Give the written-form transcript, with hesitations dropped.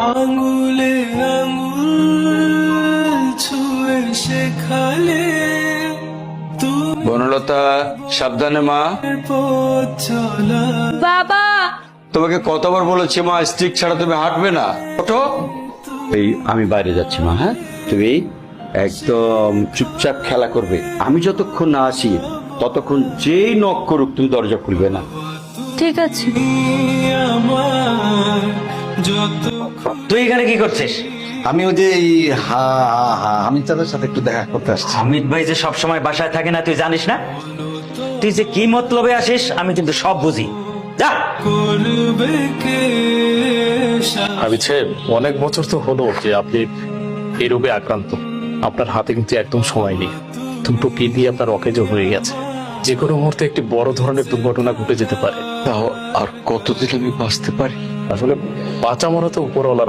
আঙুলে আঙুল ছুঁয়ে শেখালে তুমি বনলতা, সাবধানে মা। পথ চলা। বাবা, তোমাকে কতবার বলেছি মা, স্টিক ছাড়া তুমি হাঁটবে না। ওঠো। এই আমি বাইরে যাচ্ছি মা। হ্যাঁ, তুমি একদম চুপচাপ খেলা করবে। আমি যতক্ষণ না আসি ততক্ষণ যেই নক করুক তুমি দরজা খুলবে না। ঠিক আছে। আমার যত তুই এখানে কি করছিস? আমি ওই যে হামিদ চাঁদের সাথে একটু দেখা করতে আসছি। হামিদ ভাই যে সবসময় বাসায় থাকে না, তুই জানিস না? তুই যে কি মতলবে আসিস আমি কিন্তু সব বুঝি। যা। করবে কে হামিদ সাহেব, অনেক বছর তো হলো যে আপনি এই রোগে আক্রান্ত। আপনার হাতে কিন্তু একদম সময় নেই। দুটো কিডনি আপনার অকেজো হয়ে গেছে। যে কোনো মুহূর্তে একটি বড় ধরনের দুর্ঘটনা ঘটে যেতে পারে। তাও আর কতদিন আমি বাঁচতে পারি? আসলে বাঁচা মরা তো উপরওয়ালার